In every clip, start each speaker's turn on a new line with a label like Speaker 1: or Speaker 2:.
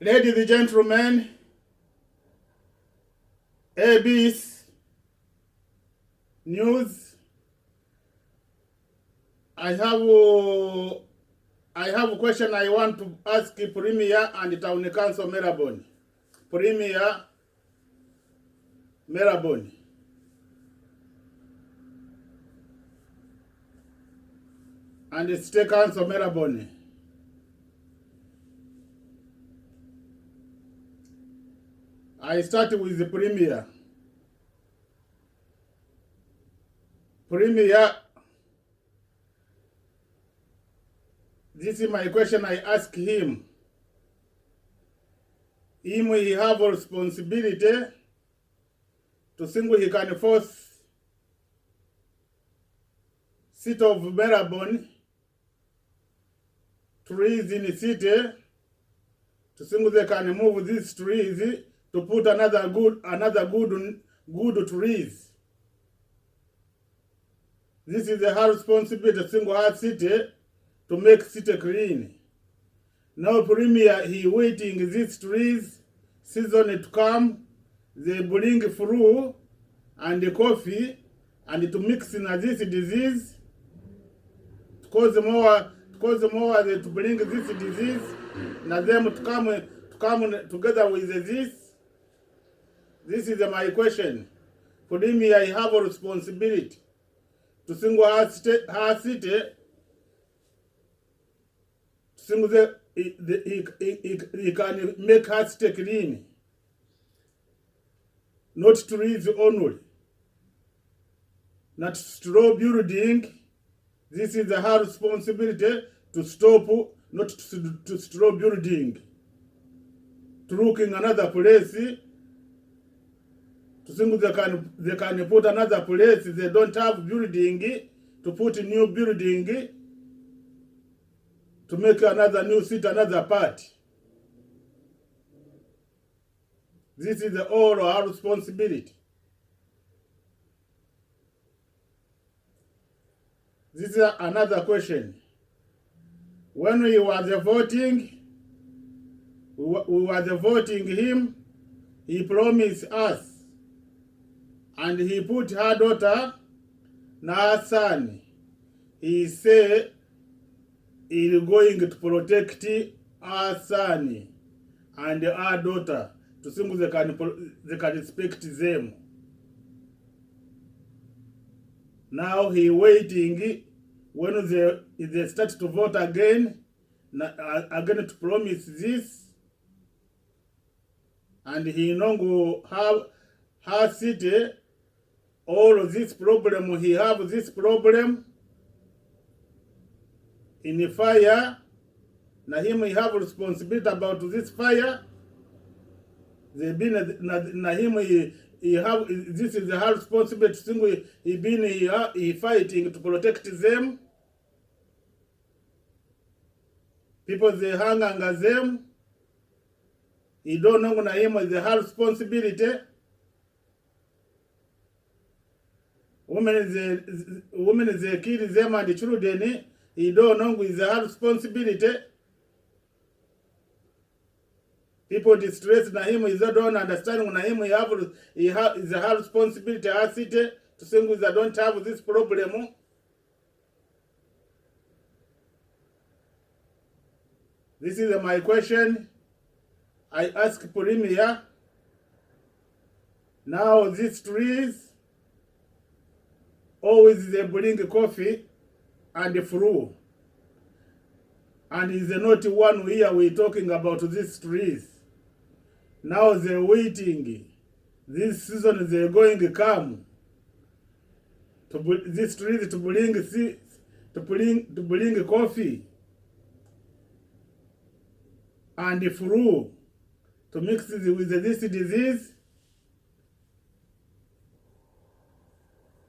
Speaker 1: Ladies and gentlemen, AB's news. I have a question I want to ask Premier and Town Council Melbourne. Premier Melbourne. And State Council Melbourne. I start with the Premier. Premier, this is my question I ask him. He have a responsibility to think he can force city of Melbourne trees in the city to think they can move these trees to put another good trees. This is her responsibility to single her city to make city clean. Now Premier, he waiting these trees, season to come, they bring flu and the coffee and to mix in this disease, to cause more to bring this disease, and them to come together with this. This is my question. For me, I have a responsibility to single her city, to single he can make her city clean, not trees only, not straw building. This is her responsibility to stop, not to straw building, to looking another place. To think they can put another place. They don't have building to put a new building to make another new city, another part. This is all our responsibility. This is another question. When we was voting, we was voting him, he promised us. And he put her daughter, now her son. He said he's going to protect her son and her daughter to see they can respect them. Now he waiting when they start to vote again to promise this, and he no go have her city. All of this problem, he have this problem in the fire. Now him he have responsibility about this fire. They been na him he have this is her responsibility. He fighting to protect them. People they hang under them. He don't know na him is her responsibility. Women they kill them and the children. He don't know with their responsibility. People distress na him is don't understand na him he have the responsibility as city to say they don't have this problem. This is my question. I ask Premier. Now these trees always they bring coffee and the flu. And is not one year we're talking about these trees. Now they're waiting. This season they're going to come. These trees to bring coffee and the flu to mix it with this disease.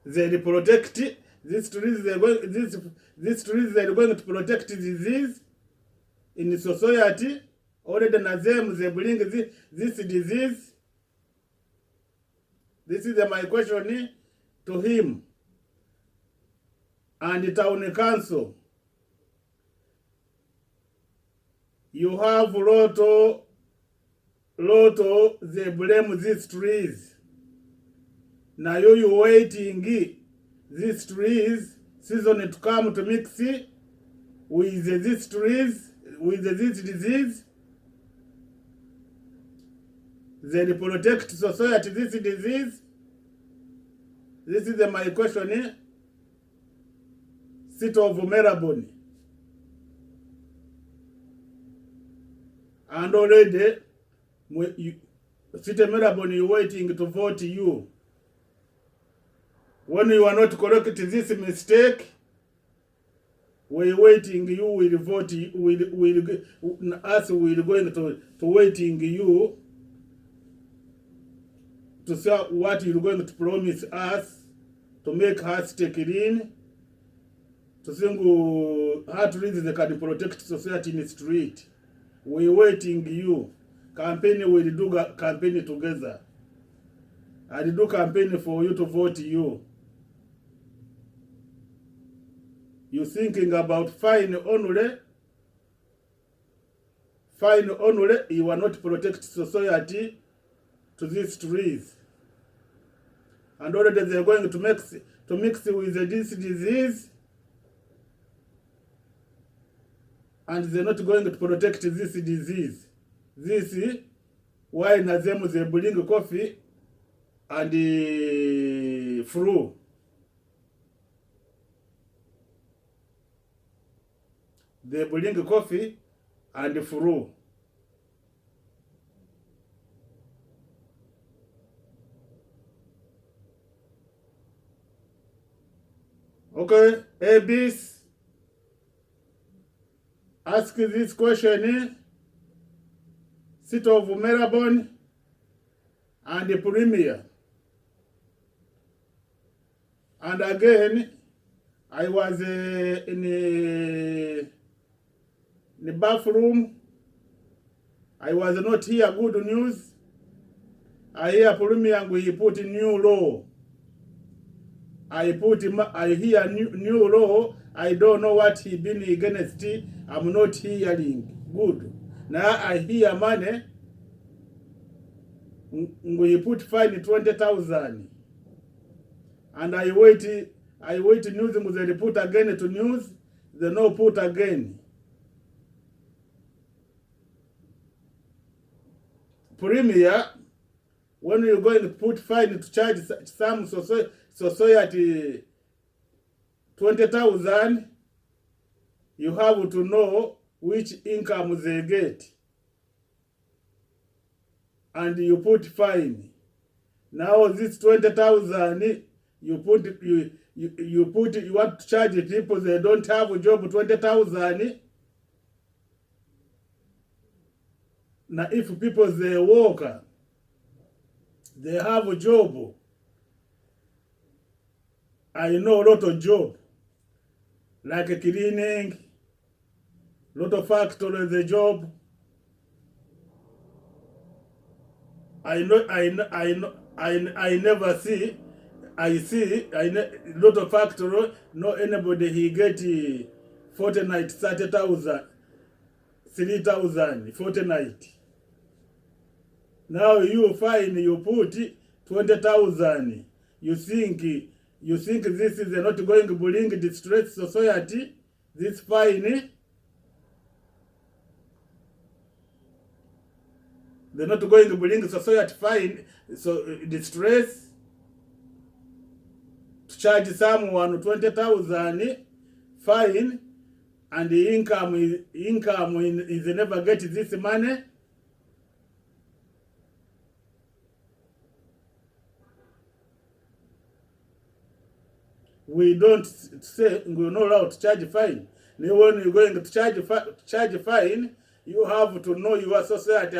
Speaker 1: They protect these trees. These trees are going to protect disease in the society. Already na them they bring this disease. This is my question to him and the town council. You have a lot of they blame these trees. Now you waiting these trees season to come to mix with these trees, with this disease. They protect society this disease. This is my question. City of Melbourne. And already, City of Melbourne is waiting to vote you. When you are not correct this mistake, we're waiting you will vote, us will going to waiting you to say what you're going to promise us to make us take it in, to think how to read they can protect society in the street. We're waiting you. Campaign will do campaign together. I'll do campaign for you to vote you. You thinking about fine only, you are not protect society to these trees. And already they are going to mix with this disease, and they're not going to protect this disease. This is why Nazem they bring coffee and the flu. They bring coffee and the flu. Okay, Abis, ask this question. City of Melbourne and the Premier. And again, I was in the bathroom. I was not hear good news. I hear Premier he put a new law. I hear new law. I don't know what he been against. I'm not hearing good. Now I hear money. We put fine 20,000. And I wait news. They put again to news. They no put again. Premier, when you're going to put fine to charge some society 20,000, you have to know which income they get. And you put fine. Now this 20,000, you want to charge people they don't have a job 20,000. Now if people they work, they have a job. I know a lot of job, like a cleaning, lot of factory the job. I never see. I see lot of factory. No anybody he get fortnight 30,000, 3,000 fortnight. Now you find you put 20,000. You think this is not going to bring distress society? This fine? They're not going to bring society fine, so distress. To charge someone 20,000 fine, and the income is never get this money. We don't say we're not allowed to charge fine. When you're going to charge fine, you have to know your society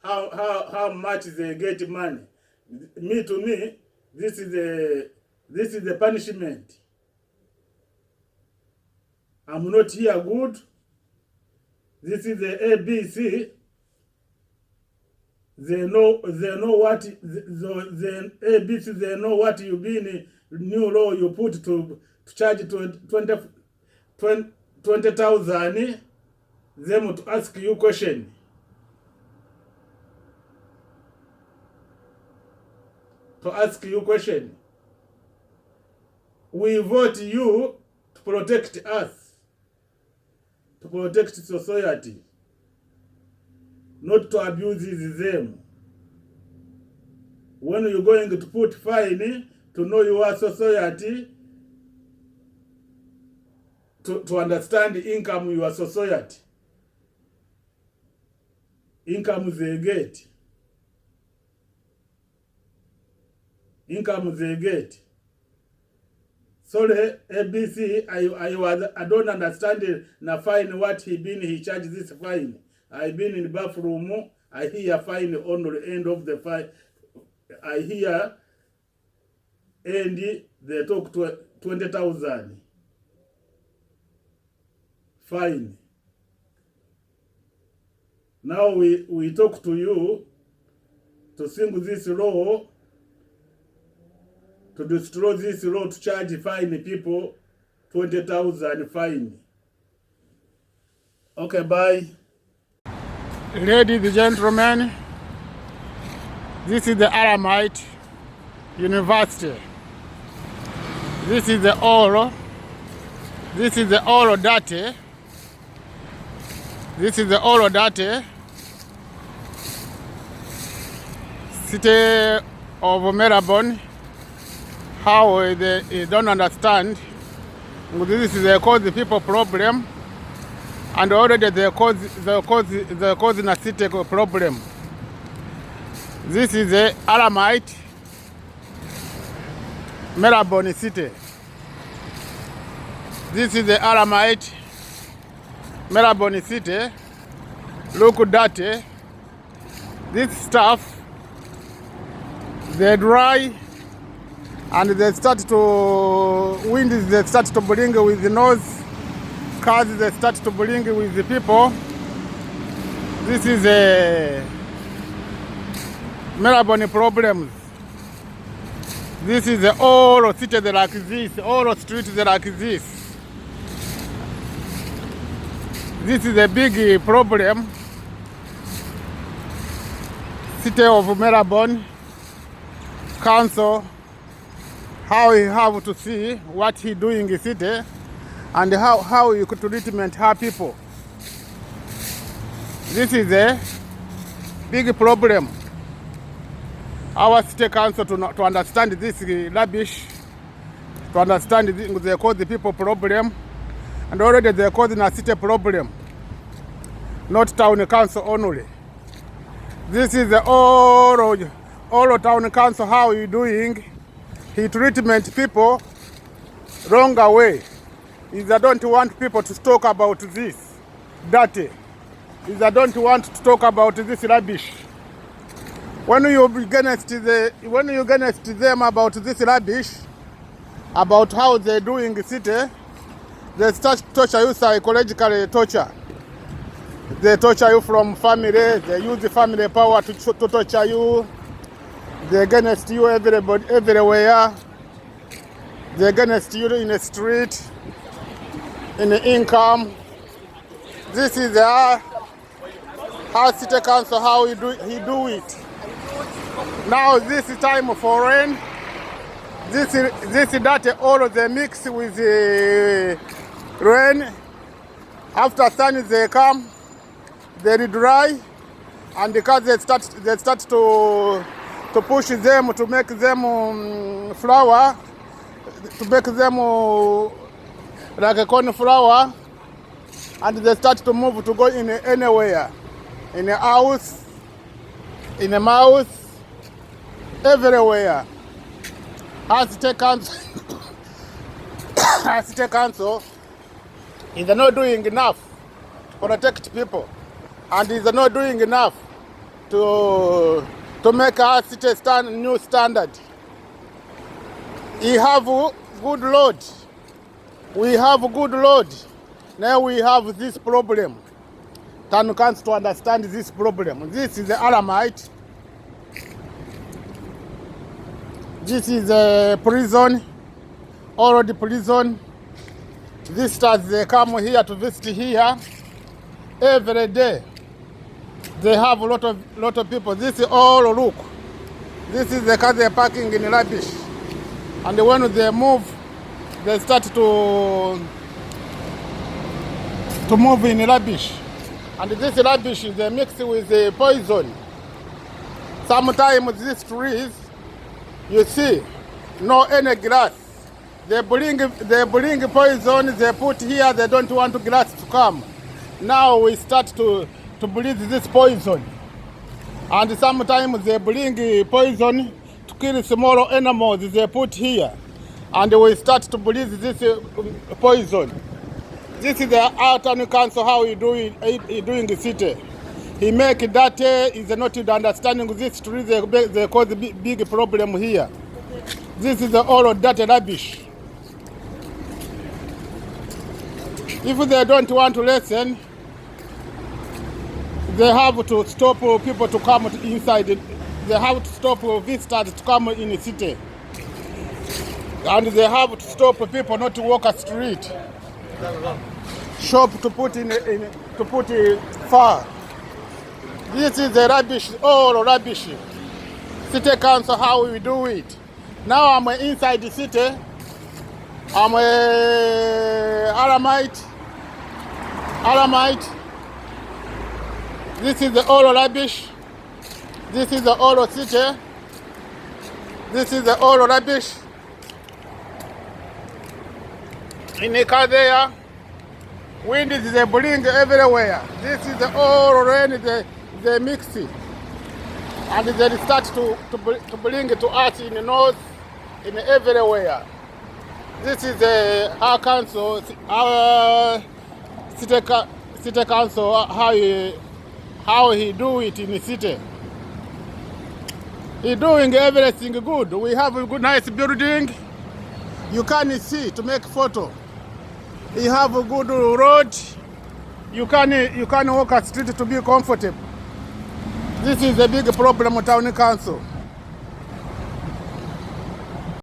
Speaker 1: how much they get money. To me, this is the punishment. I'm not here good. This is the ABC. They know what the ABC. They know what you been new law you put to charge 20,000. Them to ask you question. to ask you question. We vote you to protect us, to protect society, not to abuse them. When you're going to put fine to know your society, to understand the income of your society, income they get, Sorry, ABC, I don't understand it. Na fine what he charged this fine. I been in the bathroom, I hear fine on the end of the fine. I hear and they talk to 20,000 fine. Now we talk to you to sing this law, to destroy this law, to charge fine people 20,000 fine. Okay, bye. Ladies and gentlemen, this is the Aramite University. This is the oral. This is the oral data. This is the oral data. City of Melbourne. How they don't understand. This is cause the people problem, and already they causing a city problem. This is the Aramite Melbourne city. This is the Aramite Melbourne city. Look at that. This stuff, they dry and they start to wind. They start to bring with the nose. Cars they start to bring with the people. This is a Melbourne problems. This is the all city like this, all streets like this. This is a big problem. City of Melbourne Council, how you have to see what he doing in city and how you could treatment her people. This is a big problem. Our city council to understand this rubbish, to understand this, they cause the people problem, and already they causing a city problem, not town council only. This is the all town council, how you doing. He treatment people wrong way. Is I don't want people to talk about this dirty. Is I don't want to talk about this rubbish. When you against them about this rubbish, about how they doing the city, they start to torture you psychologically. Torture. They torture you from family. They use the family power to torture you. They against you everybody, everywhere. They against you in the street, in the income. This is how city council, how he do it. Now this is time for rain. This that all they mix with the rain. After sun they come, they dry, and because they start to push them to make them flower, to make them like a corn flower, and they start to move to go in anywhere, in a house, in a mouth, everywhere. As state council is not doing enough to protect people, and is not doing enough to make our city new standard. We have good road. We have good road. Now we have this problem. Town council to understand this problem. This is the Aramite. This is a prison, already prison. Visitors, they come here to visit here every day. They have a lot of people. This is all look. This is the car they're parking in rubbish. And when they move, they start to move in rubbish. And this rubbish they mix with the poison. Sometimes these trees, you see, no any grass. They bring poison, they put here, they don't want grass to come. Now we start to breathe this poison. And sometimes they bring poison to kill small animals, they put here. And we start to breathe this poison. This is the Alton Council, how he doing the city. He make that is not understanding this tree, they cause a big problem here. This is all of that rubbish. If they don't want to listen, they have to stop people to come inside. They have to stop visitors to come in the city. And they have to stop people not to walk a street. Shop to put far. This is the rubbish, all rubbish. City council, how we do it. Now I'm inside the city. I'm a Aramite. This is the all rubbish. This is the all city. This is the all rubbish. In the car there, wind is they bring everywhere. This is the all rain they mix it. And they start to bring it to us in the north, in everywhere. This is our council, our city council, how he do it in the city. He doing everything good. We have a good nice building. You can see to make photo. You have a good road. You can walk a street to be comfortable. This is a big problem with town council.